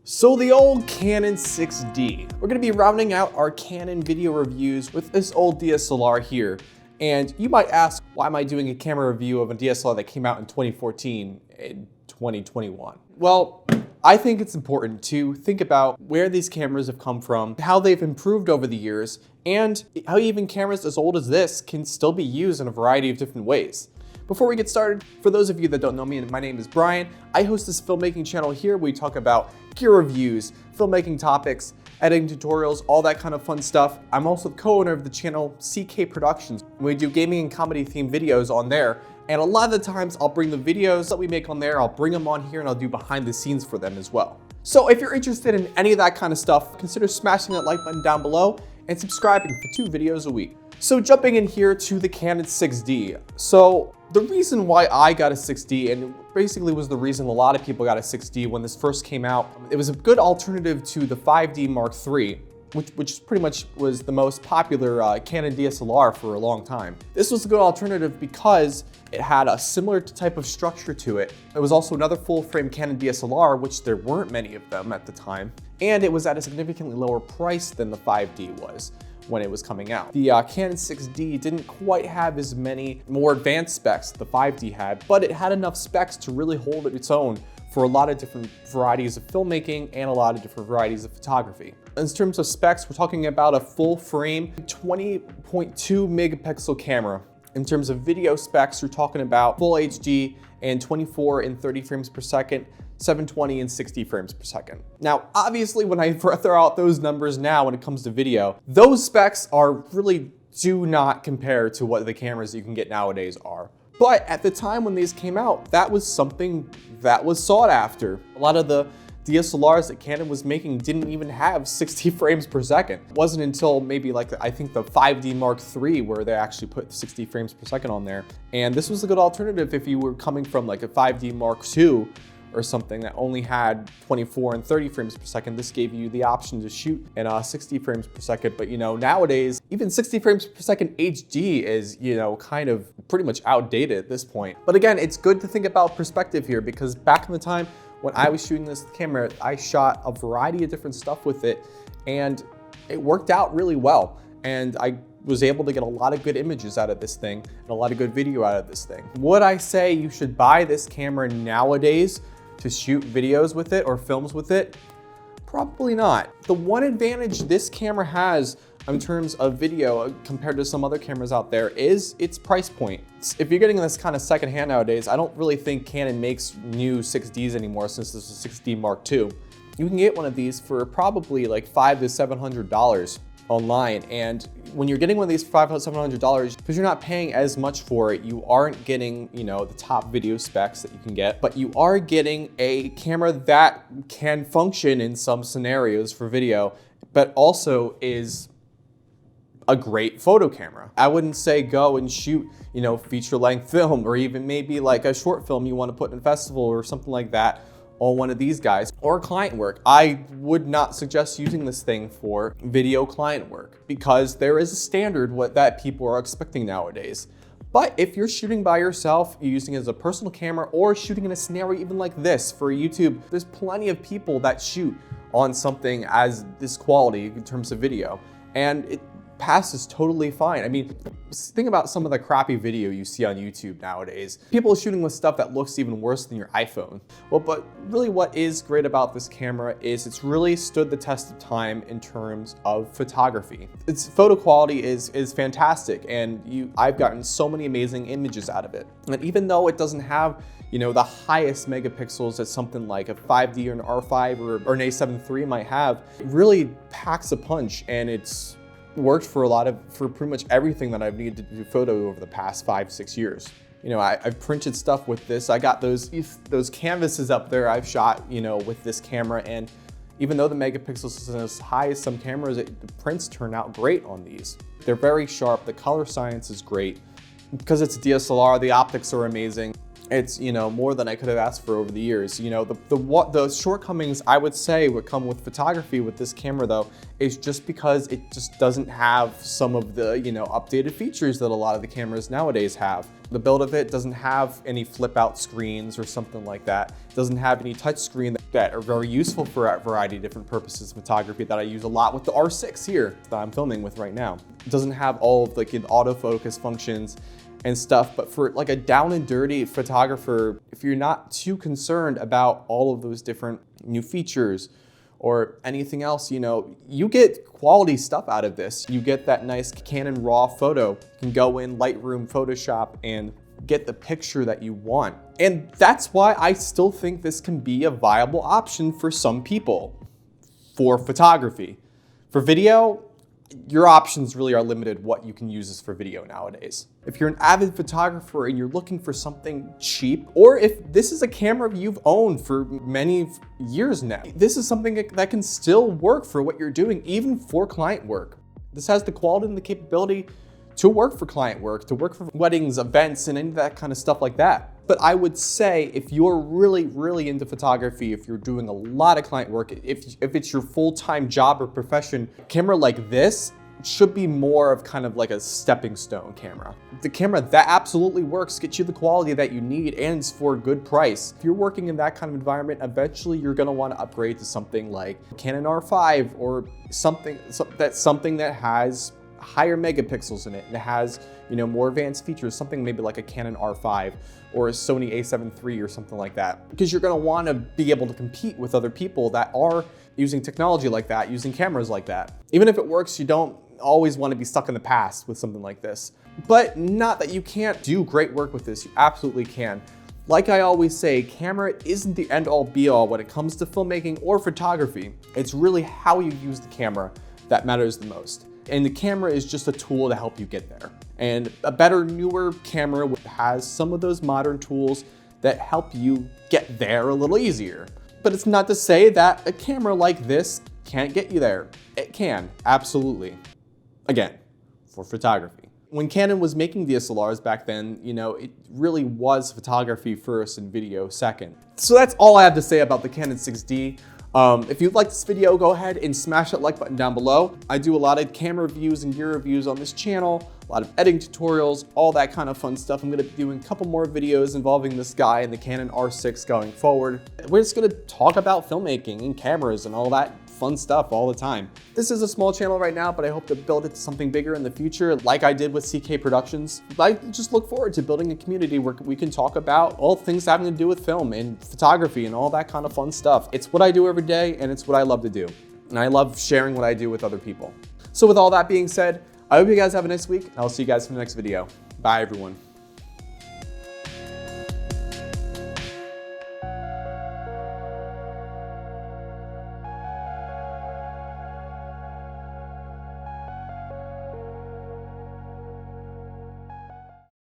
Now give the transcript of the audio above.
So the old Canon 6D. We're gonna be rounding out our Canon video reviews with this old DSLR here. And you might ask, why am I doing a camera review of a DSLR that came out in 2014 and 2021? Well, I think it's important to think about where these cameras have come from, how they've improved over the years, and how even cameras as old as this can still be used in a variety of different ways. Before we get started, for those of you that don't know me, my name is Brian. I host this filmmaking channel here where we talk about gear reviews, filmmaking topics, editing tutorials, all that kind of fun stuff. I'm also the co-owner of the channel CK Productions. We do gaming and comedy themed videos on there. And a lot of the times I'll bring the videos that we make on there, I'll bring them on here and I'll do behind the scenes for them as well. So if you're interested in any of that kind of stuff, consider smashing that like button down below and subscribing for 2 videos a week. So jumping in here to the Canon 6D. So the reason why I got a 6D, and basically was the reason a lot of people got a 6D when this first came out, it was a good alternative to the 5D Mark III, which pretty much was the most popular Canon DSLR for a long time. This was a good alternative because it had a similar type of structure to it. It was also another full-frame Canon DSLR, which there weren't many of them at the time, and it was at a significantly lower price than the 5D was when it was coming out. The Canon 6D didn't quite have as many more advanced specs the 5D had, but it had enough specs to really hold its own for a lot of different varieties of filmmaking and a lot of different varieties of photography. In terms of specs, we're talking about a full frame 20.2 megapixel camera. In terms of video specs, you're talking about full HD and 24 and 30 frames per second, 720 and 60 frames per second. Now, obviously, when I throw out those numbers now when it comes to video, those specs really do not compare to what the cameras you can get nowadays are. But at the time when these came out, that was something that was sought after. A lot of the DSLRs that Canon was making didn't even have 60 frames per second. It wasn't until maybe I think the 5D Mark III where they actually put 60 frames per second on there. And this was a good alternative if you were coming from like a 5D Mark II or something that only had 24 and 30 frames per second. This gave you the option to shoot in 60 frames per second. But nowadays, even 60 frames per second HD is, kind of pretty much outdated at this point. But again, it's good to think about perspective here because back in the time when I was shooting this camera, I shot a variety of different stuff with it and it worked out really well. And I was able to get a lot of good images out of this thing and a lot of good video out of this thing. Would I say you should buy this camera nowadays to shoot videos with it or films with it? Probably not. The one advantage this camera has in terms of video compared to some other cameras out there is its price point. If you're getting this kind of secondhand nowadays, I don't really think Canon makes new 6Ds anymore since this is a 6D Mark II. You can get one of these for probably like $500 to $700 online. And when you're getting one of these for $500 to $700, because you're not paying as much for it, you aren't getting, the top video specs that you can get, but you are getting a camera that can function in some scenarios for video, but also is a great photo camera. I wouldn't say go and shoot, feature length film or even maybe like a short film you want to put in a festival or something like that on one of these guys or client work. I would not suggest using this thing for video client work because there is a standard that people are expecting nowadays. But if you're shooting by yourself, you're using it as a personal camera or shooting in a scenario even like this for YouTube, there's plenty of people that shoot on something as this quality in terms of video. And it passes totally fine. I mean, think about some of the crappy video you see on YouTube nowadays. People shooting with stuff that looks even worse than your iPhone. Well, but really what is great about this camera is it's really stood the test of time in terms of photography. Its photo quality is fantastic and I've gotten so many amazing images out of it. And even though it doesn't have the highest megapixels that something like a 5D or an R5 or an A7 III might have, it really packs a punch and it's worked for pretty much everything that I've needed to do photo over the past 5-6 years. I've printed stuff with this. I got those canvases up there I've shot, with this camera, and even though the megapixels isn't as high as some cameras, the prints turn out great on these. They're very sharp. The color science is great. Because it's a DSLR, the optics are amazing. It's, you know, more than I could have asked for over the years. You know, the shortcomings I would say would come with photography with this camera though, is just because it just doesn't have some of the, you know, updated features that a lot of the cameras nowadays have. The build of it doesn't have any flip out screens or something like that. It doesn't have any touch screen that are very useful for a variety of different purposes of photography that I use a lot with the R6 here that I'm filming with right now. It doesn't have all of like autofocus functions and stuff, but for like a down and dirty photographer, if you're not too concerned about all of those different new features or anything else, you know, you get quality stuff out of this. You get that nice Canon raw photo. You can go in Lightroom, Photoshop, and get the picture that you want. And that's why I still think this can be a viable option for some people for photography. For video, your options really are limited what you can use this for video nowadays. If you're an avid photographer and you're looking for something cheap, or if this is a camera you've owned for many years now, this is something that can still work for what you're doing, even for client work. This has the quality and the capability to work for client work, to work for weddings, events, and any of that kind of stuff like that. But I would say if you're really, really into photography, if you're doing a lot of client work, if it's your full-time job or profession, a camera like this should be more of kind of like a stepping stone camera. The camera that absolutely works, gets you the quality that you need, and it's for a good price. If you're working in that kind of environment, eventually you're gonna wanna upgrade to something like Canon R5 or something that has higher megapixels in it, and it has, you know, more advanced features, something maybe like a Canon R5 or a Sony a7 III or something like that. Because you're gonna wanna be able to compete with other people that are using technology like that, using cameras like that. Even if it works, you don't always wanna be stuck in the past with something like this. But not that you can't do great work with this, you absolutely can. Like I always say, camera isn't the end all be all when it comes to filmmaking or photography. It's really how you use the camera that matters the most. And the camera is just a tool to help you get there. And a better, newer camera has some of those modern tools that help you get there a little easier. But it's not to say that a camera like this can't get you there. It can, absolutely. Again, for photography. When Canon was making DSLRs back then, you know, it really was photography first and video second. So that's all I have to say about the Canon 6D. If you like this video, go ahead and smash that like button down below. I do a lot of camera reviews and gear reviews on this channel, a lot of editing tutorials, all that kind of fun stuff. I'm gonna be doing a couple more videos involving this guy and the Canon R6 going forward. We're just gonna talk about filmmaking and cameras and all that fun stuff all the time. This is a small channel right now, but I hope to build it to something bigger in the future, like I did with CK Productions. I just look forward to building a community where we can talk about all things having to do with film and photography and all that kind of fun stuff. It's what I do every day, and it's what I love to do. And I love sharing what I do with other people. So with all that being said, I hope you guys have a nice week, and I'll see you guys in the next video. Bye, everyone.